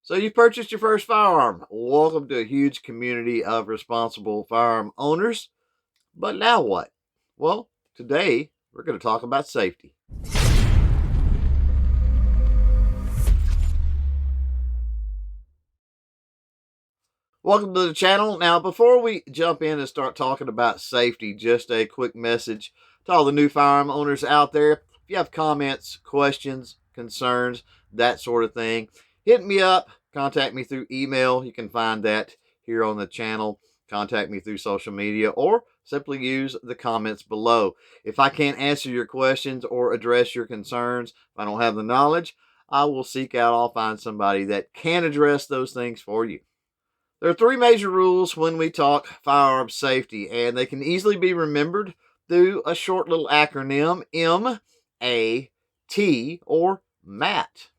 So you purchased your first firearm. Welcome to a huge community of responsible firearm owners. But now what? Well, today we're going to talk about safety. Welcome to the channel. Now, before we jump in and start talking about safety, just a quick message to all the new firearm owners out there. If you have comments, questions, concerns, that sort of thing, hit me up. Contact me through email. You can find that here on the channel. Contact me through social media or simply use the comments below. If I can't answer your questions or address your concerns, if I don't have the knowledge, I will seek out, I'll find somebody that can address those things for you. There are three major rules when we talk firearm safety, and they can easily be remembered through a short little acronym, M-A-T, or MAT.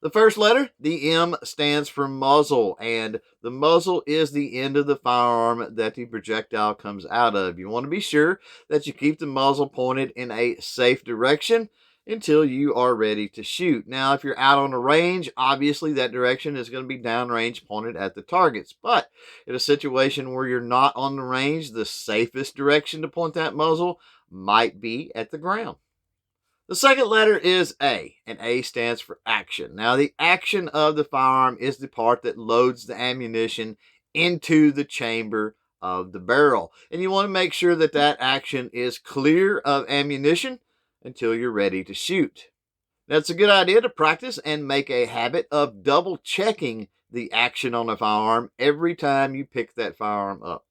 The first letter, the M, stands for muzzle, and the muzzle is the end of the firearm that the projectile comes out of. You want to be sure that you keep the muzzle pointed in a safe direction until you are ready to shoot. Now, if you're out on the range, obviously that direction is going to be downrange, pointed at the targets. But in a situation where you're not on the range, the safest direction to point that muzzle might be at the ground. The second letter is A, and A stands for action. Now, the action of the firearm is the part that loads the ammunition into the chamber of the barrel. And you want to make sure that that action is clear of ammunition until you're ready to shoot. Now, it's a good idea to practice and make a habit of double checking the action on a firearm every time you pick that firearm up.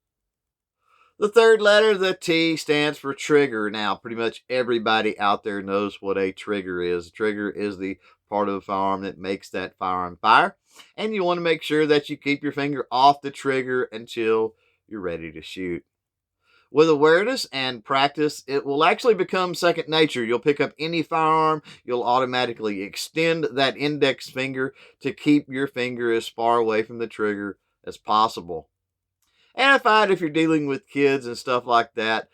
The third letter, the T, stands for trigger. Now, pretty much everybody out there knows what a trigger is. A trigger is the part of the firearm that makes that firearm fire. And you want to make sure that you keep your finger off the trigger until you're ready to shoot. With awareness and practice, it will actually become second nature. You'll pick up any firearm, you'll automatically extend that index finger to keep your finger as far away from the trigger as possible. And I find if you're dealing with kids and stuff like that,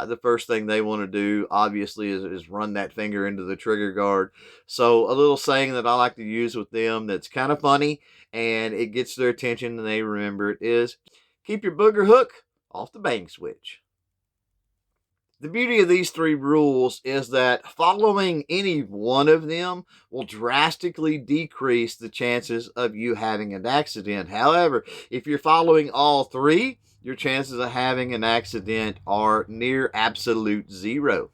the first thing they want to do, obviously, is run that finger into the trigger guard. So a little saying that I like to use with them that's kind of funny and it gets their attention and they remember it is, keep your booger hook off the bang switch. The beauty of these three rules is that following any one of them will drastically decrease the chances of you having an accident. However, if you're following all three, your chances of having an accident are near absolute zero.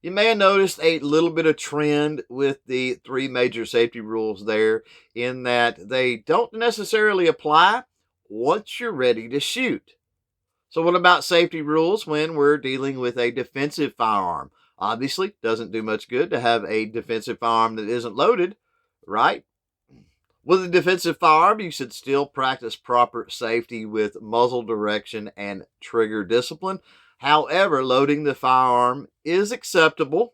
You may have noticed a little bit of trend with the three major safety rules there in that they don't necessarily apply once you're ready to shoot. So what about safety rules when we're dealing with a defensive firearm? Obviously, doesn't do much good to have a defensive firearm that isn't loaded, right? With a defensive firearm, you should still practice proper safety with muzzle direction and trigger discipline. However, loading the firearm is acceptable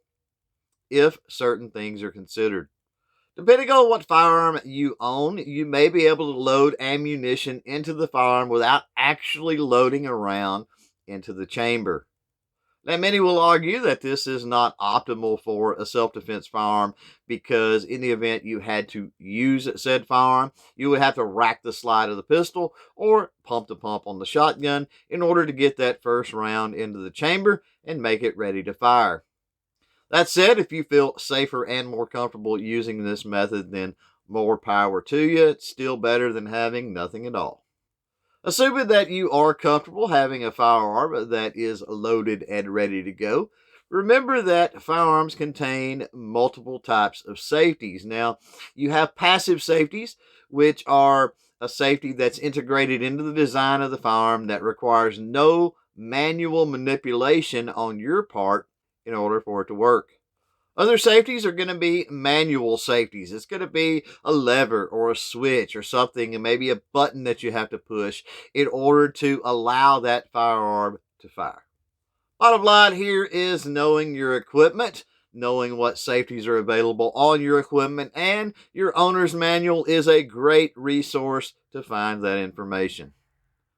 if certain things are considered. Depending on what firearm you own, you may be able to load ammunition into the firearm without actually loading a round into the chamber. Now, many will argue that this is not optimal for a self-defense firearm because in the event you had to use said firearm, you would have to rack the slide of the pistol or pump the pump on the shotgun in order to get that first round into the chamber and make it ready to fire. That said, if you feel safer and more comfortable using this method, then more power to you. It's still better than having nothing at all. Assuming that you are comfortable having a firearm that is loaded and ready to go, remember that firearms contain multiple types of safeties. Now, you have passive safeties, which are a safety that's integrated into the design of the firearm that requires no manual manipulation on your part in order for it to work. Other safeties are going to be manual safeties. It's going to be a lever or a switch or something, and maybe a button that you have to push in order to allow that firearm to fire. Bottom line here is knowing your equipment, knowing what safeties are available on your equipment, and your owner's manual is a great resource to find that information.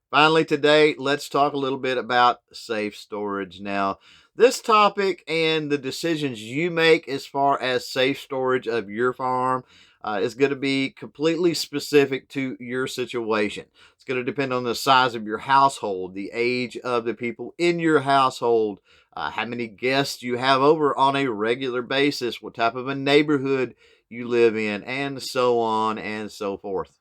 Finally, today, let's talk a little bit about safe storage. Now, this topic and the decisions you make as far as safe storage of your firearm is going to be completely specific to your situation. It's going to depend on the size of your household, the age of the people in your household, how many guests you have over on a regular basis, what type of a neighborhood you live in, and so on and so forth.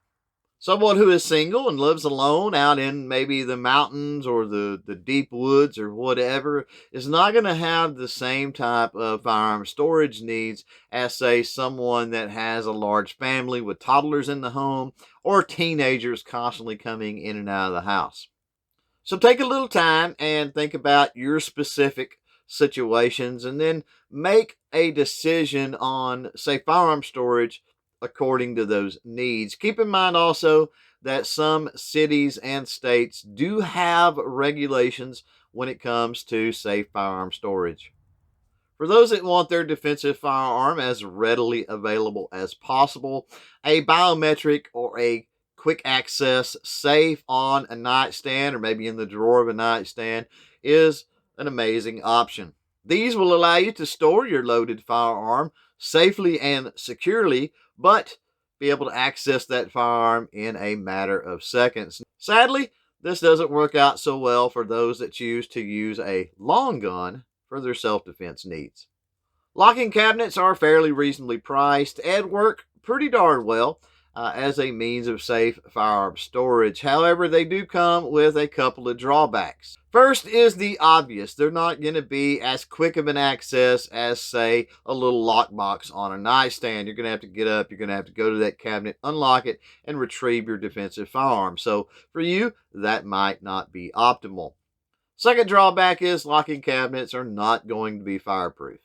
Someone who is single and lives alone out in maybe the mountains or the deep woods or whatever is not going to have the same type of firearm storage needs as, say, someone that has a large family with toddlers in the home or teenagers constantly coming in and out of the house. So take a little time and think about your specific situations and then make a decision on, say, firearm storage according to those needs. Keep in mind also that some cities and states do have regulations when it comes to safe firearm storage. For those that want their defensive firearm as readily available as possible, a biometric or a quick access safe on a nightstand or maybe in the drawer of a nightstand is an amazing option. These will allow you to store your loaded firearm safely and securely, but be able to access that firearm in a matter of seconds. Sadly, this doesn't work out so well for those that choose to use a long gun for their self-defense needs. Locking cabinets are fairly reasonably priced and work pretty darn well as a means of safe firearm storage. However, they do come with a couple of drawbacks. First is the obvious. They're not going to be as quick of an access as, say, a little lockbox on a nightstand. You're going to have to get up, you're going to have to go to that cabinet, unlock it, and retrieve your defensive firearm. So for you, that might not be optimal. Second drawback is locking cabinets are not going to be fireproof.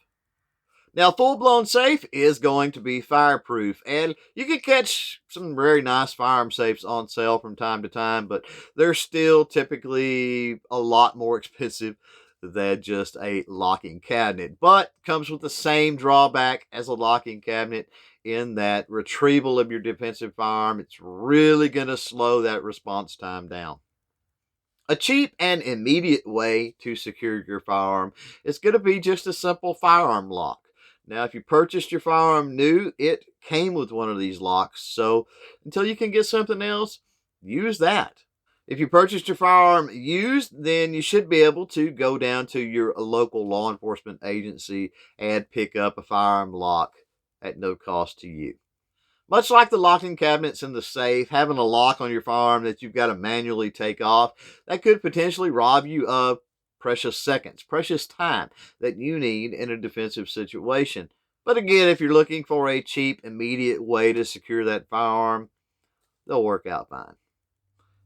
Now, full-blown safe is going to be fireproof, and you can catch some very nice firearm safes on sale from time to time, but they're still typically a lot more expensive than just a locking cabinet, but comes with the same drawback as a locking cabinet in that retrieval of your defensive firearm, it's really going to slow that response time down. A cheap and immediate way to secure your firearm is going to be just a simple firearm lock. Now, if you purchased your firearm new, it came with one of these locks. So until you can get something else, use that. If you purchased your firearm used, then you should be able to go down to your local law enforcement agency and pick up a firearm lock at no cost to you. Much like the locking cabinets in the safe, having a lock on your firearm that you've got to manually take off, that could potentially rob you of precious seconds, precious time that you need in a defensive situation. But again, if you're looking for a cheap, immediate way to secure that firearm, they'll work out fine.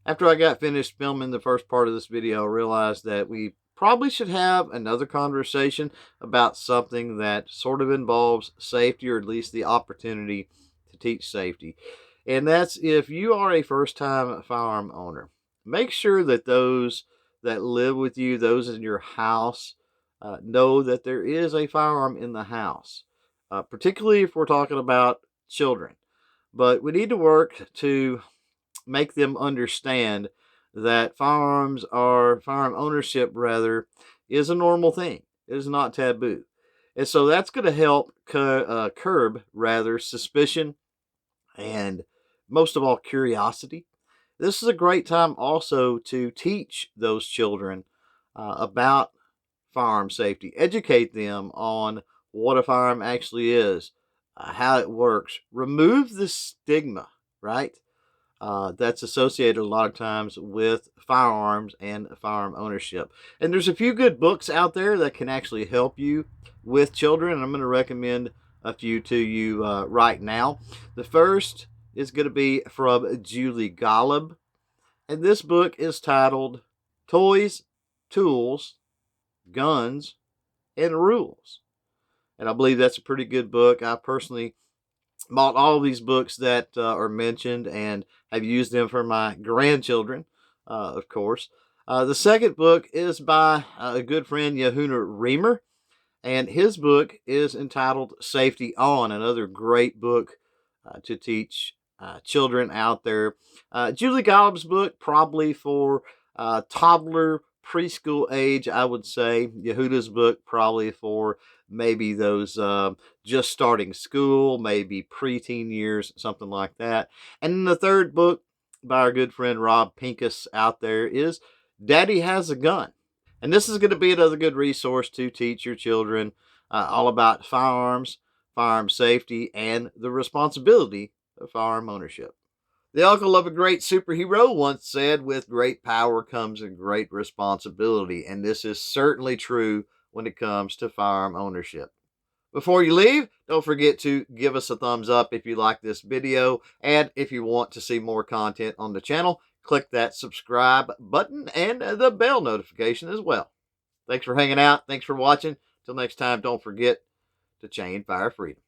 After I got finished filming the first part of this video, I realized that we probably should have another conversation about something that sort of involves safety, or at least the opportunity to teach safety. And that's if you are a first-time firearm owner, make sure that those that live with you, those in your house, know that there is a firearm in the house, particularly if we're talking about children. But we need to work to make them understand that firearm ownership rather is a normal thing. It is not taboo. And so that's going to help curb rather suspicion and most of all curiosity. This is a great time also to teach those children about firearm safety, educate them on what a firearm actually is, how it works, remove the stigma, right? That's associated a lot of times with firearms and firearm ownership. And there's a few good books out there that can actually help you with children, and I'm going to recommend a few to you right now. The first is going to be from Julie Golob, and this book is titled Toys, Tools, Guns, and Rules. And I believe that's a pretty good book. I personally bought all of these books that are mentioned and have used them for my grandchildren, of course. The second book is by a good friend, Yehuda Remer, and his book is entitled Safety On, another great book to teach children out there. Julie Golob's book, probably for toddler, preschool age, I would say. Yehuda's book, probably for maybe those just starting school, maybe preteen years, something like that. And then the third book by our good friend Rob Pincus out there is Daddy Has a Gun. And this is going to be another good resource to teach your children all about firearms, firearm safety, and the responsibility of firearm ownership. The uncle of a great superhero once said, with great power comes a great responsibility. And this is certainly true when it comes to firearm ownership. Before you leave, don't forget to give us a thumbs up if you like this video. And if you want to see more content on the channel, click that subscribe button and the bell notification as well. Thanks for hanging out. Thanks for watching. Till next time, don't forget to chain fire freedom.